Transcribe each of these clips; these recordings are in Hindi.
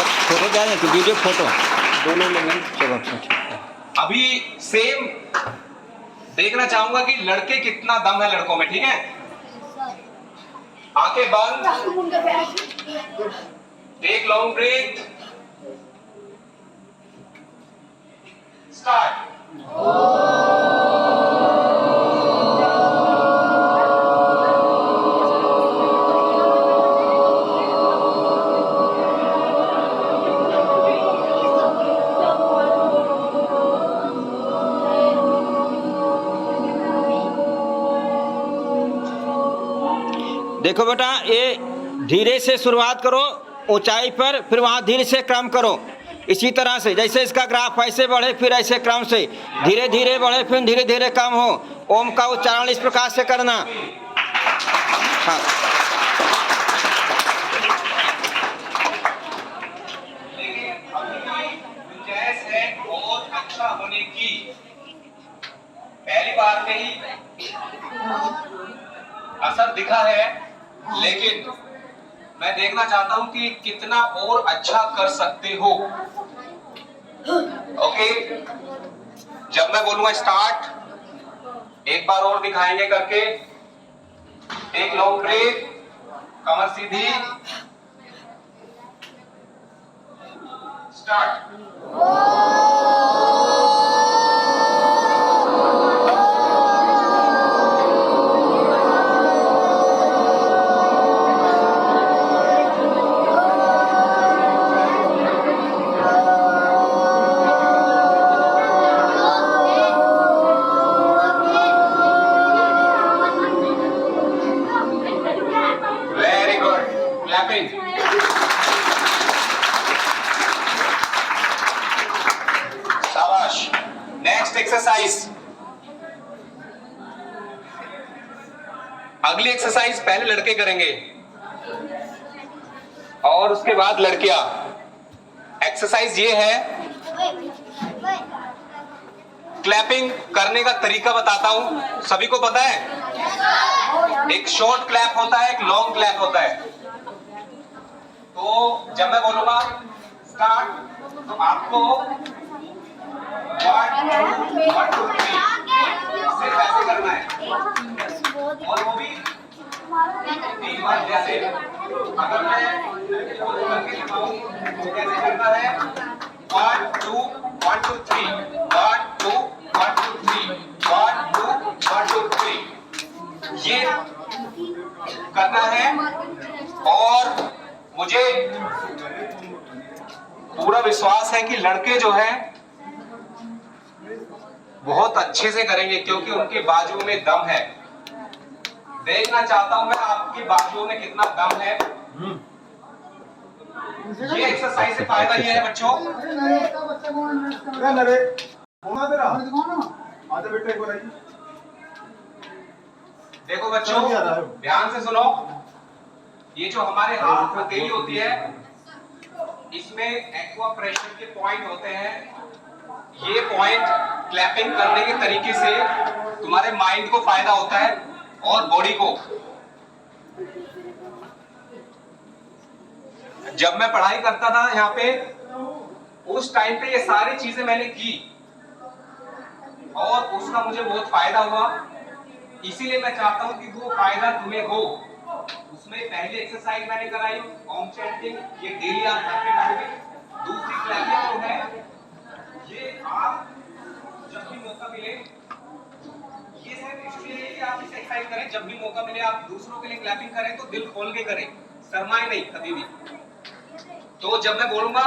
फोटो क्या है कि वीडियो फोटो दोनों लेंगे। चलो अच्छा ठीक है। अभी सेम देखना चाहूंगा कि लड़के कितना दम है लड़कों में, ठीक है? आंखें बंद, टेक लॉन्ग ब्रीथ, स्टार्ट। देखो बेटा, ये धीरे से शुरुआत करो ऊंचाई पर, फिर वहाँ धीरे से क्रम करो। इसी तरह से जैसे इसका ग्राफ ऐसे बढ़े, फिर ऐसे क्रम से धीरे धीरे बढ़े, फिर धीरे धीरे कम हो। ओम का उच्चारण इस प्रकार से करना। हाँ, गुंजाइश है और अच्छा होने की। पहली बार में ही असर दिखा है, लेकिन मैं देखना चाहता हूं कि कितना और अच्छा कर सकते हो। ओके, जब मैं बोलूंगा स्टार्ट, एक बार और दिखाएंगे करके। एक लॉन्ग ब्रेथ, कमर सीधी, स्टार्ट। Very good, clapping. शाबाश। नेक्स्ट एक्सरसाइज, अगली एक्सरसाइज पहले लड़के करेंगे और उसके बाद लड़कियां। एक्सरसाइज ये है, क्लैपिंग करने का तरीका बताता हूं, सभी को पता है? एक शॉर्ट क्लैप होता है, एक लॉन्ग क्लैप होता है। तो जब मैं बोलूंगा स्टार्ट, तो आपको 1 2 3 सिर्फ ऐसे करना है, और वो भी 3 बार। जैसे अगर मैं करके दिखाऊं तो कैसे करना है? 1 2 1 2 3 1 2 1 2 3 1 2 1 2 3 ये करना है। और मुझे पूरा विश्वास है कि लड़के जो हैं बहुत अच्छे से करेंगे, क्योंकि उनके बाजुओं में दम है। देखना चाहता हूं मैं आपके बाजुओं में कितना दम है। ये एक्सरसाइज से फायदा ये है बच्चों, देखो बच्चों ध्यान से सुनो। ये जो हमारे हाथ हथेली होती है, इसमें एक्वा प्रेशर के पॉइंट होते हैं। ये पॉइंट क्लैपिंग करने के तरीके से तुम्हारे माइंड को फायदा होता है और बॉडी को। जब मैं पढ़ाई करता था यहाँ पे, उस टाइम पे ये सारी चीजें मैंने की और उसका मुझे बहुत फायदा हुआ। इसीलिए मैं चाहता हूं कि वो फायदा तुम्हें हो। उसमें पहली एक्सरसाइज मैंने कराई ओम चैंटिंग, ये डेली आप करते करोगे। दूसरी क्लैपिंग जो है, ये आप जब भी मौका मिले, ये सिर्फ इसलिए कि आप इसे एक्सरसाइज करें, जब भी मौका मिले आप दूसरों के लिए क्लैपिंग करें तो दिल खोल के करें, शर्माए नहीं कभी भी। तो जब मैं बोलूंगा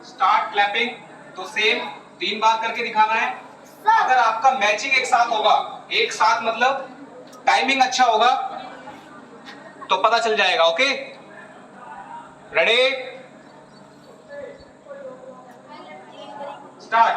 स्टार्ट क्लैपिंग, तो सेम 3 बार करके दिखाना है। अगर आपका मैचिंग एक साथ होगा, एक साथ मतलब टाइमिंग अच्छा होगा, तो पता चल जाएगा। Okay, ready, start.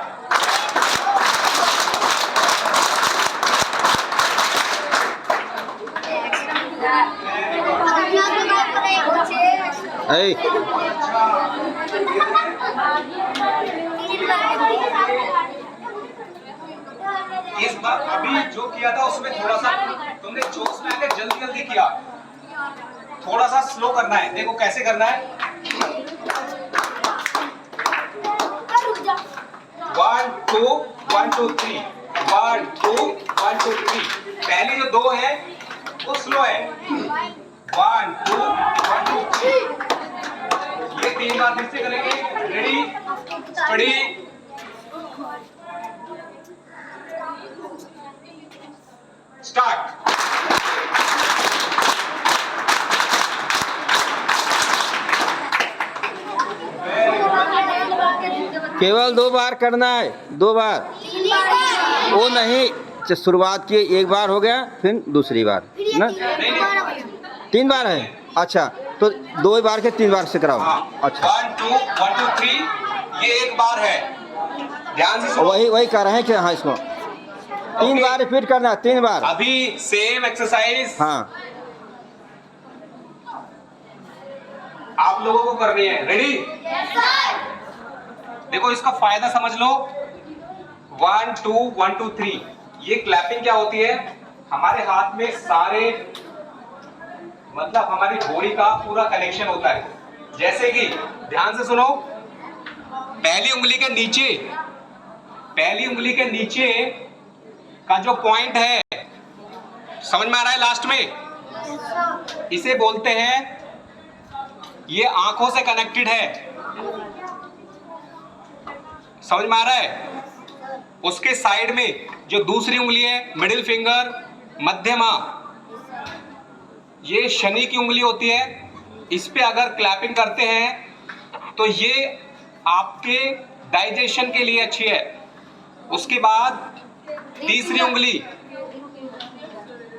इस बार अभी जो किया था उसमें थोड़ा सा तुमने जोश में आके जल्दी जल्दी किया, थोड़ा सा स्लो करना है। देखो कैसे करना है। 1 2 1 2 3 1 2 1 2 3। पहली जो दो है वो स्लो है। 1 2 1 2 3। ये 3 बार फिर से करेंगे। Ready steady start. केवल 2 बार करना है, 2 बार। वो नहीं, शुरुआत की 1 बार हो गया, फिर दूसरी बार ना, 3 बार है। अच्छा, तो 2 बार के 3 बार से कराओ। अच्छा, 1 2 1 2 3 ये 1 बार है। ध्यान से सुनो। वही कर रहे हैं कि हाँ, इसको 3 बार रिपीट करना, 3 बार। अभी सेम एक्सरसाइज हाँ, आप लोगों को करनी है। रेडी? देखो इसका फायदा समझ लो। 1 2 1 2 3 ये क्लैपिंग क्या होती है? हमारे हाथ में सारे मतलब हमारी बॉडी का पूरा कनेक्शन होता है। जैसे कि ध्यान से सुनो, पहली उंगली के नीचे का जो पॉइंट है, समझ में आ रहा है? लास्ट में इसे बोलते हैं, ये आंखों से कनेक्टेड है। समझ में आ रहा है? उसके साइड में जो दूसरी उंगली है, मिडिल फिंगर, मध्यमा, ये शनि की उंगली होती है। इस पे अगर क्लैपिंग करते हैं तो ये आपके डाइजेशन के लिए अच्छी है। उसके बाद तीसरी उंगली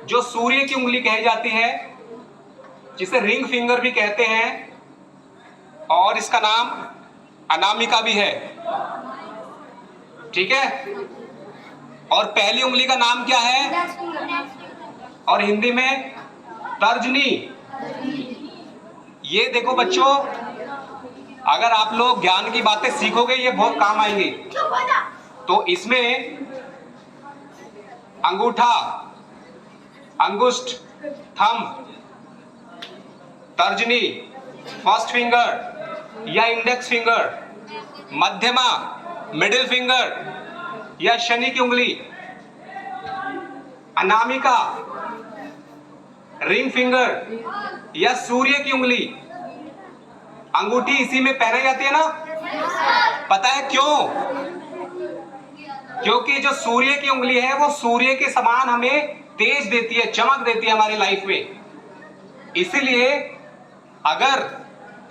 जो सूर्य की उंगली कही जाती है, जिसे रिंग फिंगर भी कहते हैं, और इसका नाम अनामिका भी है। ठीक है? और पहली उंगली का नाम क्या है? और हिंदी में तर्जनी। ये देखो बच्चों, अगर आप लोग ज्ञान की बातें सीखोगे ये बहुत काम आएंगी। तो इसमें अंगूठा, अंगुष्ठ, थंब, तर्जनी, फर्स्ट फिंगर या इंडेक्स फिंगर, मध्यमा, मिडिल फिंगर या शनि की उंगली, अनामिका, रिंग फिंगर या सूर्य की उंगली, अंगूठी इसी में पहनाई जाती है ना? पता है क्यों? क्योंकि जो सूर्य की उंगली है वो सूर्य के समान हमें तेज देती है, चमक देती है हमारी लाइफ में। इसीलिए अगर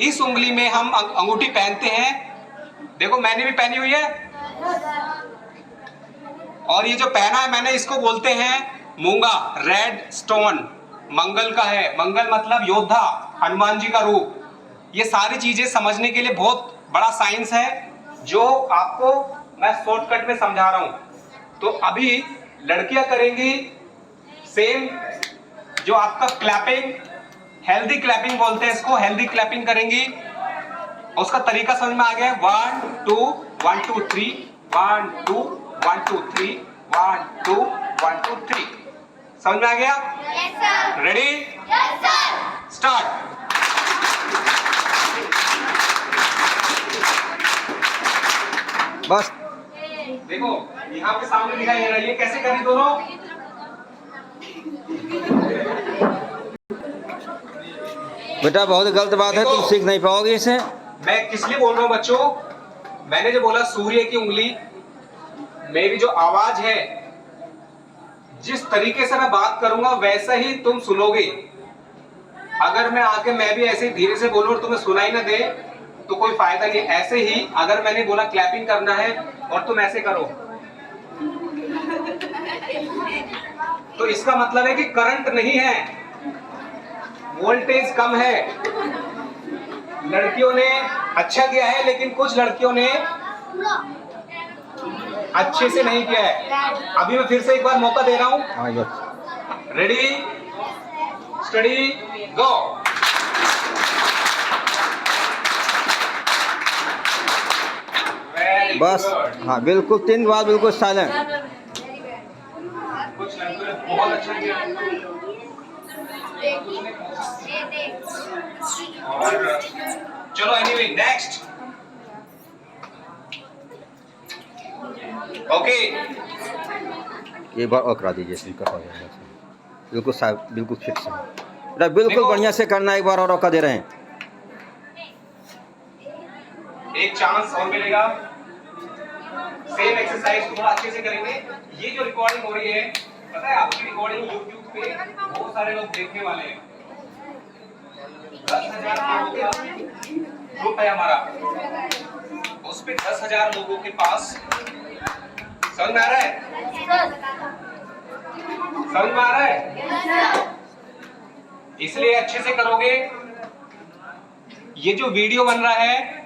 इस उंगली में हम अंगूठी पहनते हैं, देखो मैंने भी पहनी हुई है, और ये जो पहना है मैंने, इसको बोलते हैं मूंगा, रेड स्टोन, मंगल का है। मंगल मतलब योद्धा, हनुमान जी का रूप। ये सारी चीजें समझने के लिए बहुत बड़ा साइंस है, जो आपको मैं शॉर्टकट में समझा रहा हूं। तो अभी लड़कियां करेंगी सेम जो आपका क्लैपिंग, हेल्दी क्लैपिंग बोलते हैं इसको, हेल्दी क्लैपिंग करेंगी। उसका तरीका समझ में आ गया? 1 2 1 2 3 1 2 1 2 3 1 2 1 2 3। समझ में आ गया? Yes, sir. Ready? Yes, sir. Start. बस। देखो यहाँ पे सामने दिखाई दे रहा है, ये कैसे करें दोनों? बेटा बहुत गलत बात है, तुम सीख नहीं पाओगे इसे। मैं किस लिए बोल रहा हूँ बच्चों? मैंने जो बोला सूर्य की उंगली, मेरी जो आवाज है, जिस तरीके से मैं बात करूंगा वैसा ही तुम सुनोगे। अगर मैं भी ऐसे धीरे से बोलूं और तुम्हें सुनाई ना दे तो कोई फायदा नहीं। ऐसे ही अगर मैंने बोला क्लैपिंग करना है और तुम ऐसे करो, तो इसका मतलब है कि करंट नहीं है, वोल्टेज कम है। लड़कियों ने अच्छा किया है, लेकिन कुछ लड़कियों ने अच्छे से नहीं किया है। अभी मैं फिर से एक बार मौका दे रहा हूं। हाँ, यस। रेडी स्टडी गो। बस। हाँ बिल्कुल, 3 बार बिल्कुल साइलेंट। कुछ लड़कियों ने बहुत अच्छा किया और चलो एनीवे नेक्स्ट। ओके एक बार और करा दीजिए, इनका हो जाएगा बिल्कुल साहब, बिल्कुल फिट से बेटा, बिल्कुल देखो। बढ़िया से करना। एक बार और का दे रहे हैं। एक चांस और मिलेगा। सेम एक्सरसाइज थोड़ा अच्छे से करेंगे। ये जो रिकॉर्डिंग हो रही है, पता है आपकी रिकॉर्डिंग YouTube पे बहुत सारे लोग देखने वाले हैं। 10,000 लोगों का ग्रुप है हमारा, उस पे 10,000 लोगों के पास। समझ में आ रहा है? समझ में आ रहा है? इसलिए अच्छे से करोगे। ये जो वीडियो बन रहा है,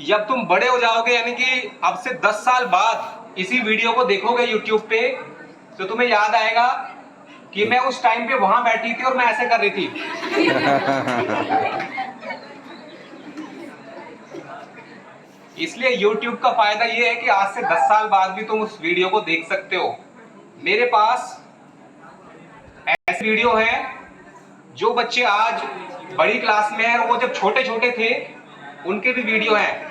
जब तुम बड़े हो जाओगे, यानी कि अब से 10 साल बाद इसी वीडियो को देखोगे YouTube पे, तो तुम्हें याद आएगा कि मैं उस टाइम पे वहां बैठी थी और मैं ऐसे कर रही थी। इसलिए YouTube का फायदा ये है कि आज से 10 साल बाद भी तुम उस वीडियो को देख सकते हो। मेरे पास ऐसे वीडियो हैं जो बच्चे आज बड़ी क्लास में हैं, वो जब छोटे छोटे थे उनके भी वीडियो हैं।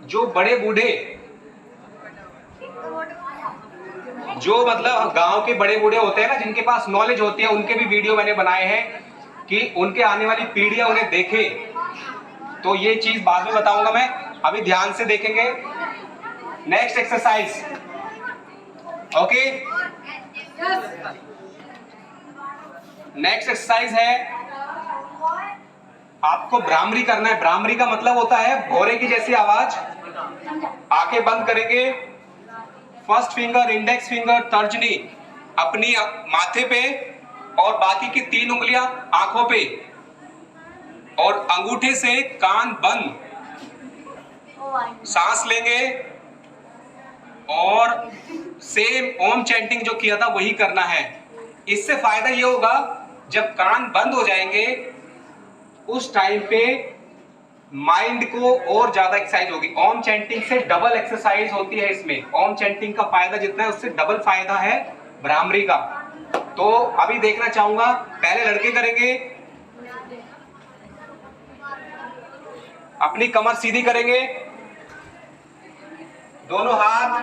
जो बड़े बूढ़े, जो मतलब गांव के बड़े बूढ़े होते हैं ना, जिनके पास नॉलेज होती है, उनके भी वीडियो मैंने बनाए हैं कि उनके आने वाली पीढ़ियां उन्हें देखे। तो ये चीज बाद में बताऊंगा मैं, अभी ध्यान से देखेंगे। Next exercise, okay. Next exercise है, आपको भ्रामरी करना है। भ्रामरी का मतलब होता है भौरे की जैसी आवाज। आंखें बंद करेंगे, फर्स्ट फिंगर, इंडेक्स फिंगर, तर्जनी अपनी माथे पे और बाकी की 3 उंगलियां आंखों पे, और अंगूठे से कान बंद। सांस लेंगे और सेम ओम चैंटिंग जो किया था वही करना है। इससे फायदा ये होगा, जब कान बंद हो जाएंगे उस टाइम पे माइंड को और ज्यादा एक्सरसाइज होगी। ओम चैंटिंग से डबल एक्सरसाइज होती है इसमें। ओम चैंटिंग का फायदा जितना है उससे डबल फायदा है भ्रामरी का। तो अभी देखना चाहूंगा, पहले लड़के करेंगे, अपनी कमर सीधी करेंगे, दोनों हाथ।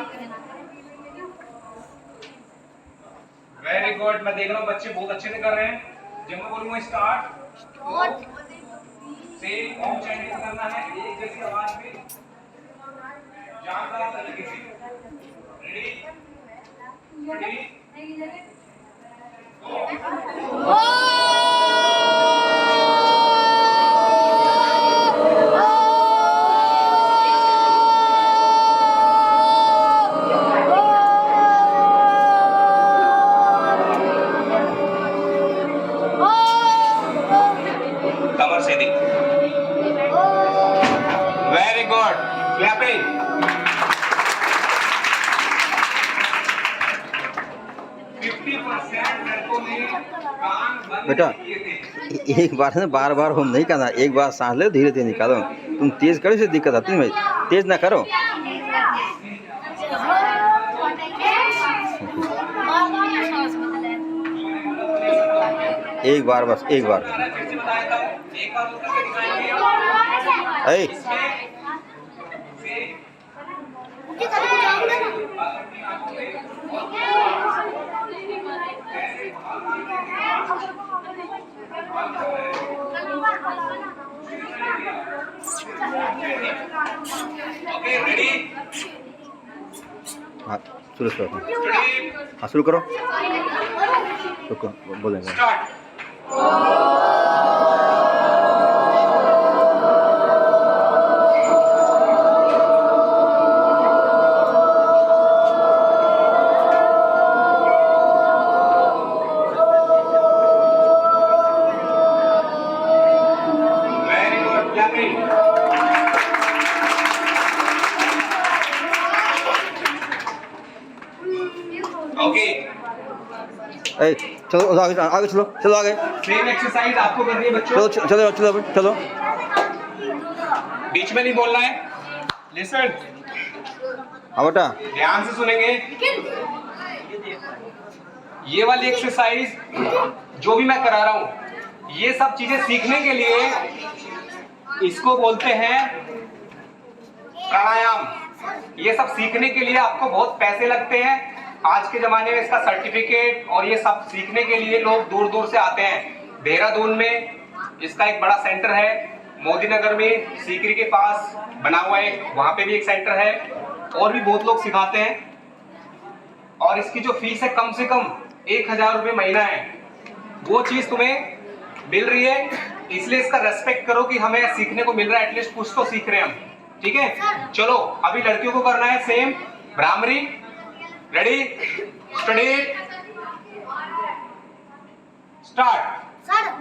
Very good. मैं देख रहा हूं बच्चे बहुत अच्छे से कर रहे हैं। जब मैं बोलूंगा स्टार्ट, सेम ओम चैंटिंग करना है, एक जैसी आवाज में, जानदार तरीके से। रेडी रेडी कमर सीधी। Very good, clapping. बेटा एक बार ना बार बार हम नहीं करना, एक बार सांस ले, धीरे धीरे निकालो। तुम तेज करो से दिक्कत आती है, तेज ना करो। एक बार, बस एक बार। ऐ ओके रेडी, हाँ शुरू करो। रेडी हाँ शुरू करो, रुको बोलेंगे। Start. Very good, clapping. Okay, ऐ चलो आगे, आगे चलो, चलो आगे, सेम एक्सरसाइज आपको करनी है बच्चों। चलो चलो चलो चलो। बीच में नहीं बोलना है। लिसन, हाँ बेटा, ध्यान से सुनेंगे। ये वाली एक्सरसाइज जो भी मैं करा रहा हूं, ये सब चीजें सीखने के लिए इसको बोलते हैं प्राणायाम। ये सब सीखने के लिए आपको बहुत पैसे लगते हैं। आज के जमाने में इसका सर्टिफिकेट और ये सब सीखने के लिए लोग दूर दूर से आते हैं। देहरादून में इसका एक बड़ा सेंटर है, मोदी नगर में सीकरी के पास बना हुआ है, वहां पे भी एक सेंटर है, और भी बहुत लोग सिखाते हैं। और इसकी जो फीस है कम से कम 1000 रुपये महीना है। वो चीज तुम्हें मिल रही है, इसलिए इसका रेस्पेक्ट करो कि हमें सीखने को मिल रहा है, एटलीस्ट कुछ तो सीख रहे हैं हम। ठीक है, चलो अभी लड़कियों को करना है same bhramari. Ready, study, start. Sir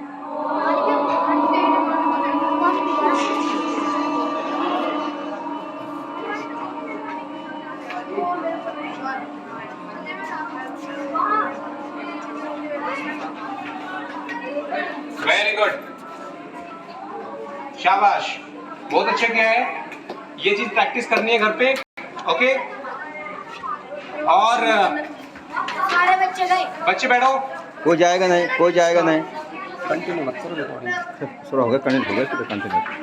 very good, शाबाश, बहुत अच्छे किया है। ये चीज प्रैक्टिस करनी है घर पे, ओके। और सारे बच्चे गए। बच्चे बैठो। कोई जाएगा नहीं, कोई जाएगा नहीं। कंटिन्यू मत करो, रिकॉर्डिंग शुरू हो गया, कंटिन्यू हो गया, कंटिन्यू।